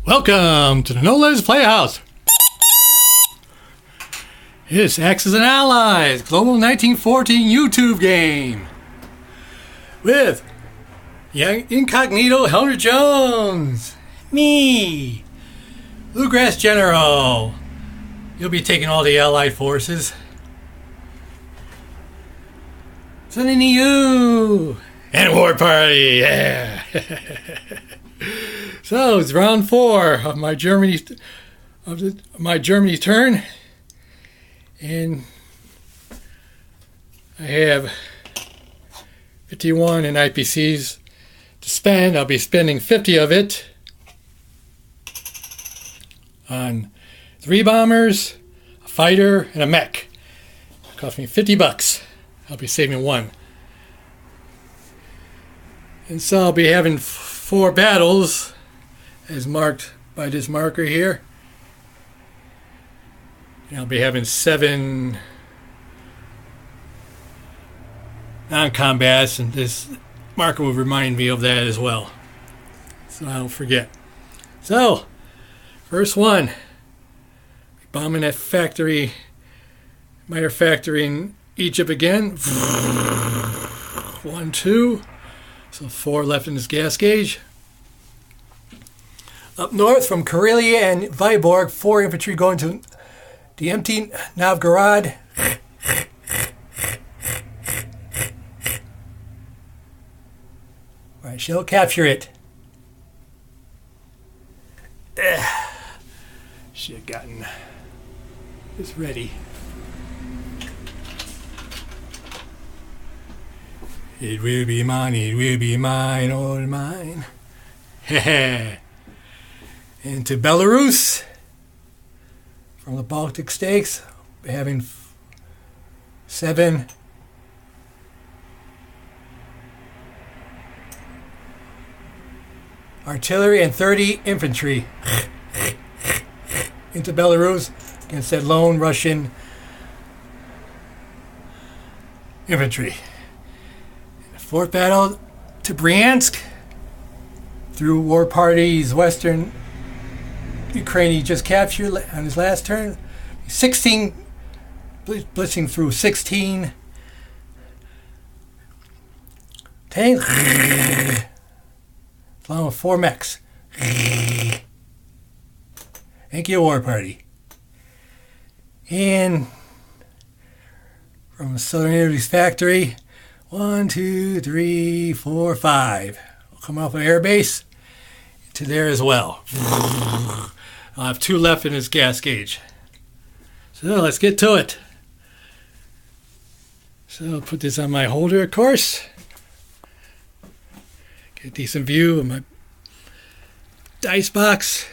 Welcome to the No-Liz Playhouse. It's Axis and Allies, Global 1914 YouTube game. With young incognito Helmer Jones. Me. Bluegrass General. You'll be taking all the Allied forces. Sending to you. And Warparty, yeah. So it's round 4 of my Germany turn, and I have 51 in IPCs to spend. I'll be spending 50 of it on 3 bombers, a fighter, and a mech. It cost me $50. I'll be saving 1. And so I'll be having 4 battles, as marked by this marker here. And I'll be having 7 non-combats, and this marker will remind me of that as well, so I don't forget. So, first one, bombing that factory, miter factory in Egypt again. 1, 2. So 4 left in this gas gauge. Up north from Karelia and Vyborg, 4 infantry going to the empty Novgorod. I shall capture it. Should have gotten this ready. It will be mine, all mine. Into Belarus, from the Baltic States, we're having 7 artillery and 30 infantry into Belarus against that lone Russian infantry. 4th battle to Bryansk through Warparty's western Ukraine he just captured on his last turn. 16 blitzing through 16 tanks along with 4 mechs. Thank you, Warparty. And from Southern Italy's factory, 1, 2, 3, 4, 5. We'll come off an air base to there as well. I'll have 2 left in this gas gauge. So let's get to it. So I'll put this on my holder, of course. Get a decent view of my dice box.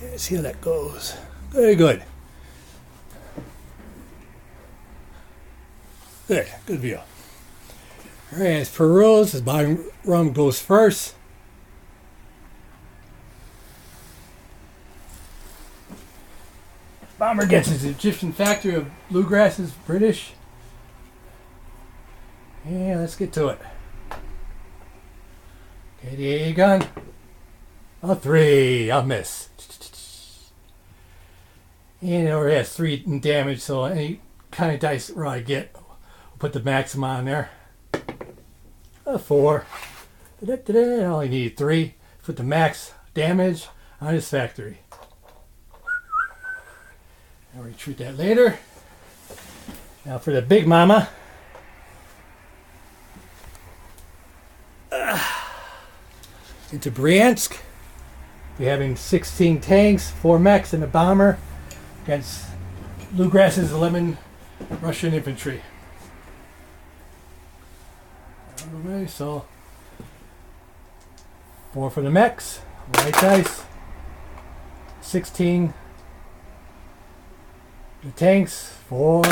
Let's see how that goes. Very good. Good view. Alright, as per rules, the bottom rung goes first. Bomber gets his Egyptian factory of Bluegrass is British. Yeah, let's get to it. Okay, the AA gun. A 3, I'll miss. And it already has 3 in damage, so any kind of dice roll I get, I'll put the maximum on there. A 4. I only need 3. Put the max damage on his factory. I'll retreat that later. Now for the big mama. Into Bryansk. We're having 16 tanks, 4 mechs, and a bomber against Bluegrass's 11 Russian infantry. Alright, so 4 for the mechs, right dice, 16 the tanks, 4,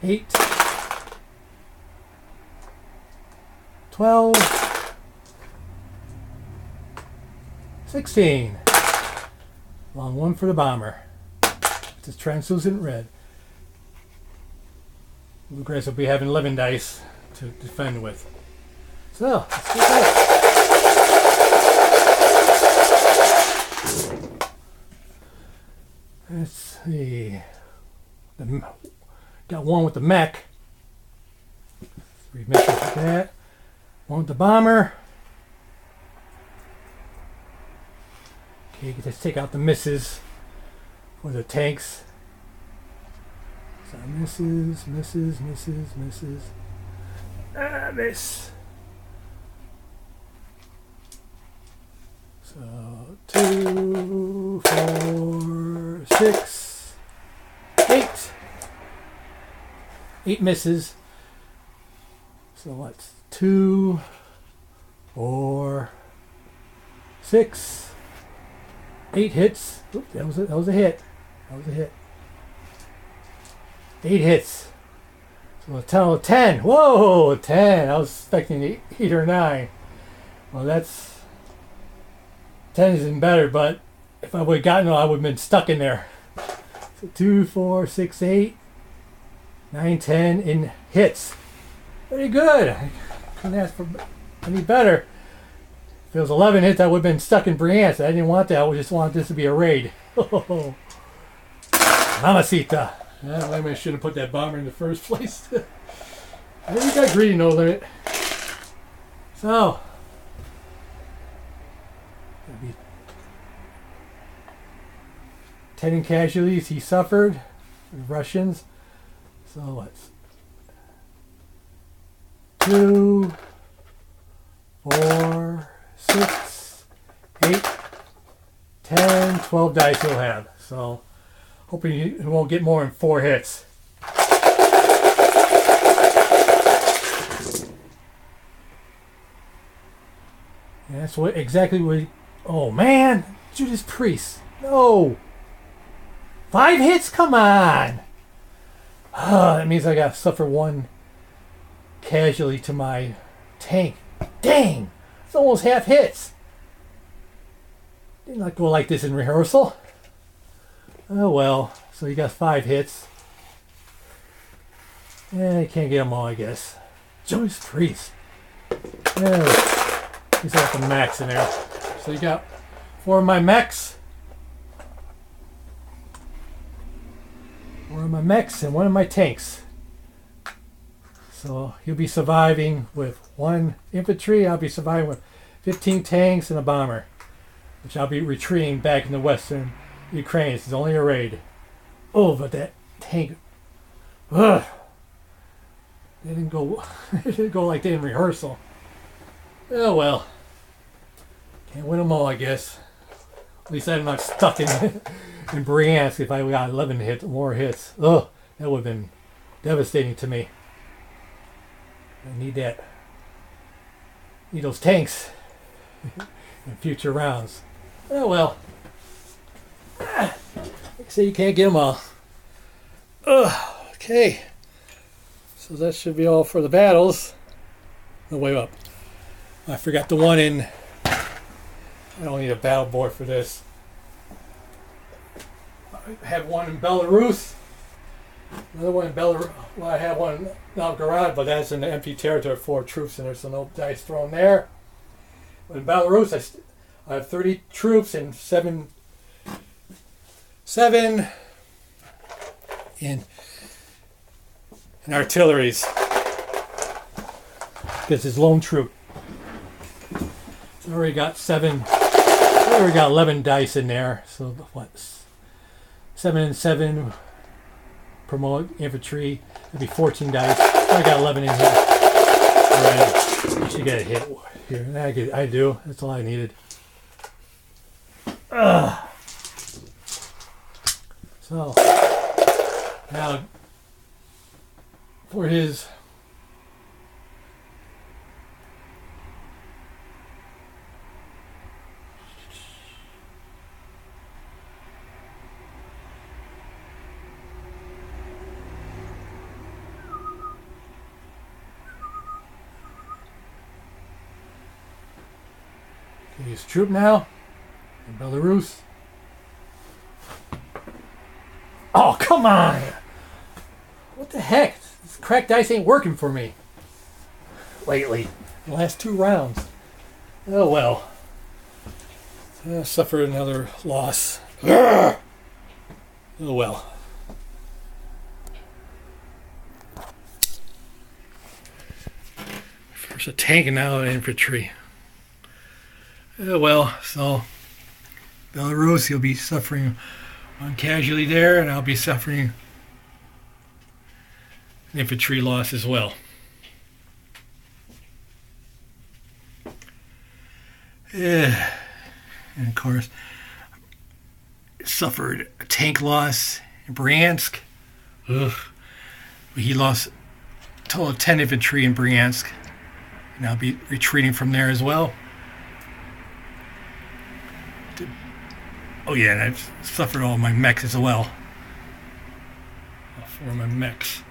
8, 12, 16. Long one for the bomber. It's a translucent red. Bluegrass will be having 11 dice to defend with. So, let's get that. Let's see. Got one with the mech. 3 misses with that. One with the bomber. Okay, let's take out the misses for the tanks. So misses. Miss. So 2, 4, 6, 8. 8 misses. So what's 2, 4, 6, 8 hits. Oop, that was a hit. 8 hits. So a total of 10. Whoa, 10. I was expecting 8 or 9. Well, that's 10 isn't better, but if I would have gotten it, I would have been stuck in there. So 2, 4, 6, 8, 9, 10 in hits. Pretty good. I couldn't ask for any better. If it was 11 hits, I would have been stuck in Brianza. I didn't want that. I just wanted this to be a raid. Mamacita. Maybe I should have put that bomber in the first place. I think we got greedy, no limit. So. 10 in casualties he suffered. The Russians. So what's 2, 4, 6, 8, 10, 12 dice he'll have. So hoping he won't get more than 4 hits. And that's what exactly what. Oh man, Judas Priest. No. 5 hits? Come on. That means I got to suffer 1 casualty to my tank. Dang. It's almost half hits. Did not go like this in rehearsal. Oh well. So you got 5 hits. Yeah, you can't get them all, I guess. Judas Priest. Yeah, he's got the max in there. So you got 4 of my mechs. 4 of my mechs and 1 of my tanks. So he'll be surviving with 1 infantry. I'll be surviving with 15 tanks and a bomber, which I'll be retreating back into western Ukraine. This is only a raid. Oh, but that tank. Ugh. They didn't go. They didn't go like they in rehearsal. Oh well. Can't win them all, I guess. At least I'm not stuck in Bryansk. If I got 11 more hits. Oh, that would have been devastating to me. I need that. Need those tanks in future rounds. Oh well. Like I say, you can't get them all. Okay. So that should be all for the battles. No, wait up. I forgot the one in. I don't need a battle board for this. I have one in Belarus. Another one in Belarus. Well, I have one in Novgorod, but that's an empty territory, 4 troops in there, so no dice thrown there. But in Belarus, I have 30 troops and 7 in artilleries. This is lone troop. So I already got 7. I already got 11 dice in there. So what? 7 and 7. Promote infantry. That'd be 14 dice. I got 11 in here. Alright. I should get a hit here. I do. That's all I needed. So now for his troop now in Belarus. Oh, come on! What the heck? This cracked dice ain't working for me lately. The last 2 rounds. Oh well. I suffered another loss. Oh well. First a tank and now an infantry. Oh well, so Belarus, he'll be suffering one casualty there, and I'll be suffering an infantry loss as well. Yeah. And of course, suffered a tank loss in Bryansk. Ugh. He lost a total of 10 infantry in Bryansk. And I'll be retreating from there as well. Oh yeah, and I've suffered all my mechs as well. All 4 of my mechs.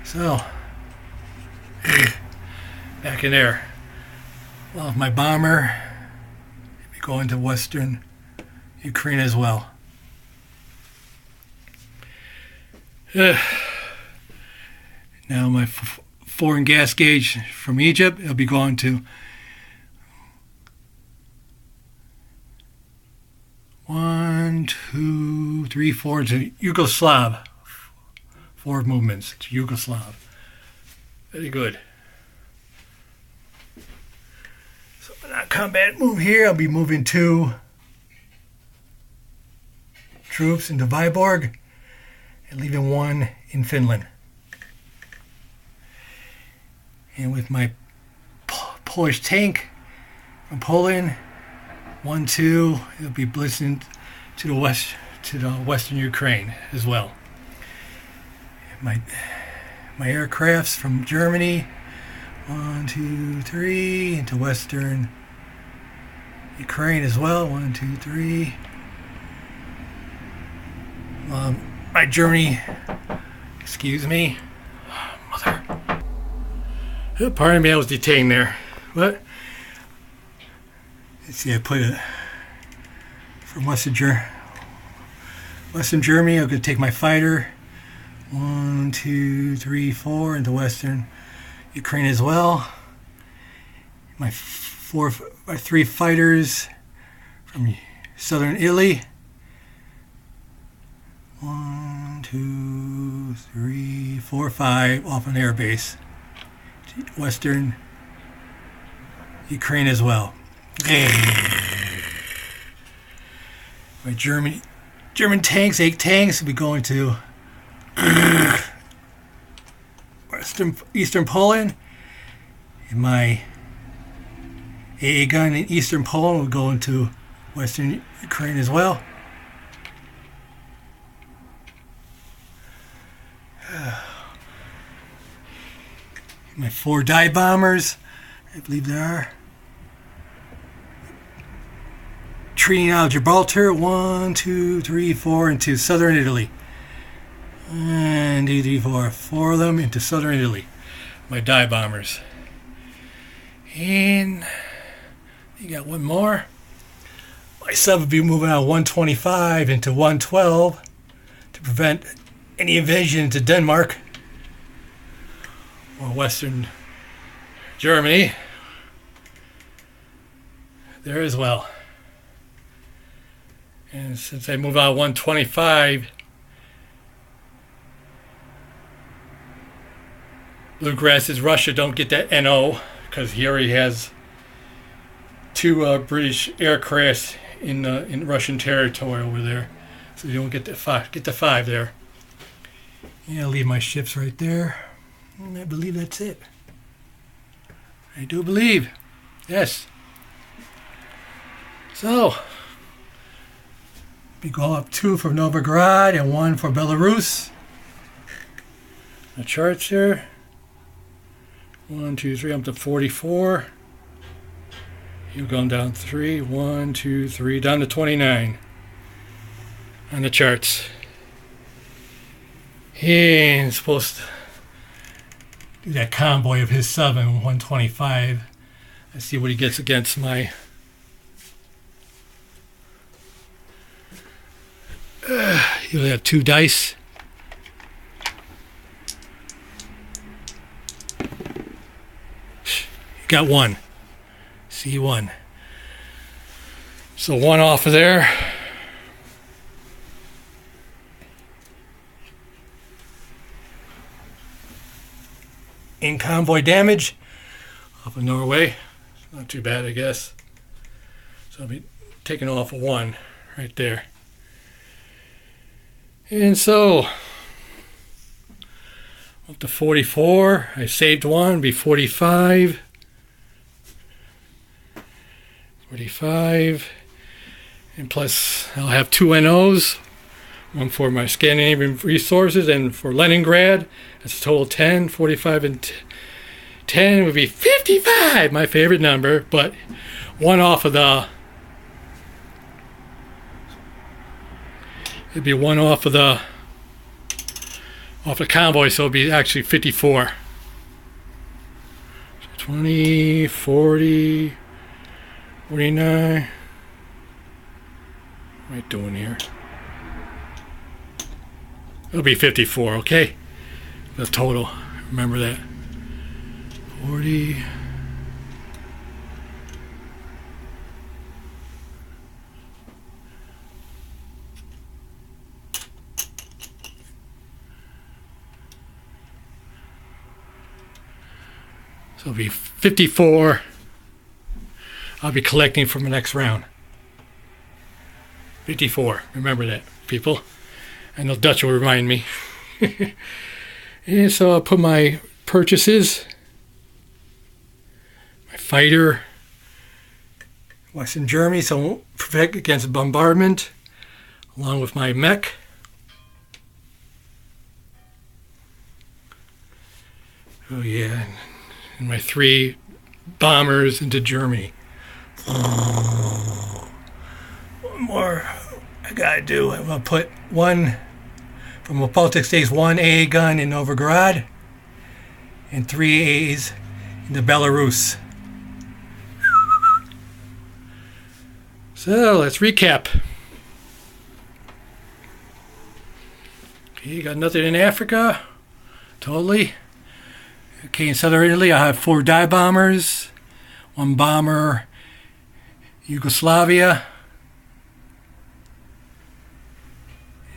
So, back in there. Well, my bomber be going to western Ukraine as well. Now my foreign gas gauge from Egypt, it'll be going to 1, 2, 3, 4 to Yugoslav. 4 movements to Yugoslav. Very good. So that combat move here, I'll be moving 2 troops into Vyborg and leaving 1 in Finland. And with my Polish tank from Poland, 1, 2, it'll be blitzing to the west, to the western Ukraine as well. My aircrafts from Germany, 1, 2, 3, into western Ukraine as well. 1, 2, 3. My Germany, excuse me, mother. Pardon me, I was detained there. What? Let's see, I put it from Western Germany. I'm going to take my fighter. 1, 2, 3, 4 into western Ukraine as well. My 3 fighters from southern Italy. 1, 2, 3, 4, 5 off an air base. Western Ukraine as well. My German tanks, 8 tanks, will be going to eastern Poland. And my AA gun in eastern Poland will go into western Ukraine as well. My 4 dive bombers, I believe there are. Treating out Gibraltar, 1, 2, 3, 4 into southern Italy. 1, 2, 3, 4. 4 of them into southern Italy. My dive bombers. And you got 1 more. My sub will be moving out 125 into 112 to prevent any invasion into Denmark or western Germany there as well. And since I move out 125, Bluegrass Russia don't get that NO because he already has 2 British aircrafts in Russian territory over there, so you don't get the 5 there. Yeah, I'll leave my ships right there. And I believe that's it. I do believe. Yes. So, we go up 2 for Novograd and 1 for Belarus. The charts here. 1, 2, 3, up to 44. You're going down 3. 1, 2, 3, down to 29 on the charts. He's supposed to do that convoy of his sub in 125. Let's see what he gets against my You only have 2 dice. You got 1. C1. So 1 off of there. In convoy damage off of Norway. Not too bad, I guess. So I'll be taking off a 1 right there. And so up to 44. I saved 1, be 45. 45. And plus I'll have 2 NOs. 1 for my Scandinavian resources and for Leningrad. That's a total of 10. 45 and 10 would be 55, my favorite number, but 1 off of the... It'd be 1 off the convoy, so it'd be actually 54. So 20, 40, 49. What am I doing here? It'll be 54, okay? The total. Remember that. 40. So it'll be 54. I'll be collecting from the next round. 54. Remember that, people. I know Dutch will remind me. And so I'll put my purchases. My fighter. Western Germany, so I won't protect against bombardment. Along with my mech. Oh yeah. And my 3 bombers into Germany. One more I gotta do. I'm gonna put 1 from the Baltic States, 1 AA gun in Novgorod and 3 AAs into Belarus. So let's recap. Okay, got nothing in Africa. Totally. Okay, in southern Italy, I have 4 dive bombers, 1 bomber, Yugoslavia,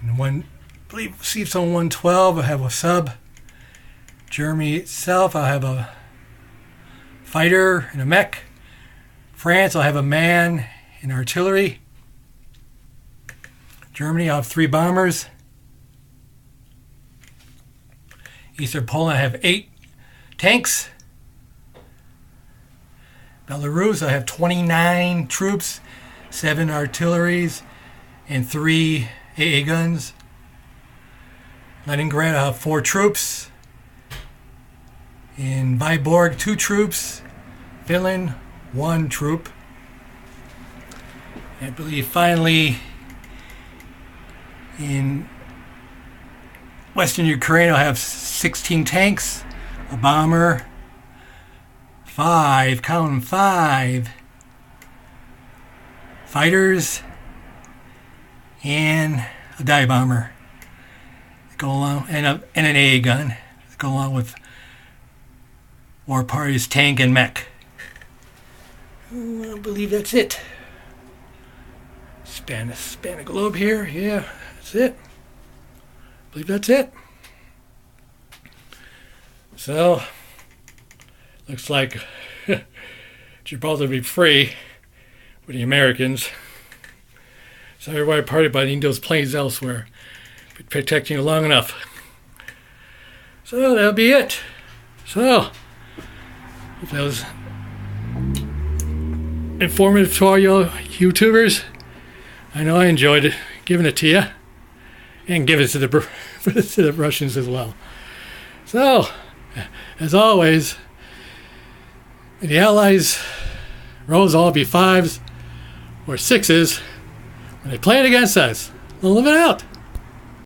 and 1, I believe, see on 112, I have a sub. Germany itself, I have a fighter and a mech. France, I'll have a man and artillery. Germany, I'll have 3 bombers. Eastern Poland, I have 8 tanks. Belarus, I have 29 troops, 7 artilleries, and 3 AA guns. Leningrad, I have 4 troops. In Vyborg, 2 troops. Finland, 1 troop. I believe finally in Western Ukraine, I have 16 tanks, a bomber, 5, count them, 5 fighters, and a dive bomber. Go along, and an AA gun. Go along with Warparty's tank and mech. I believe that's it. Span the globe here. Yeah, that's it. I believe that's it. So, looks like Gibraltar will be free with the Americans. So everybody party by needing those planes elsewhere. Been protecting you long enough. So that'll be it. So, hope that was informative to all you YouTubers. I know I enjoyed it, giving it to you, and give it to the Russians as well. So, as always, the Allies rolls all be 5s or 6s when they play it against us. We'll live it out.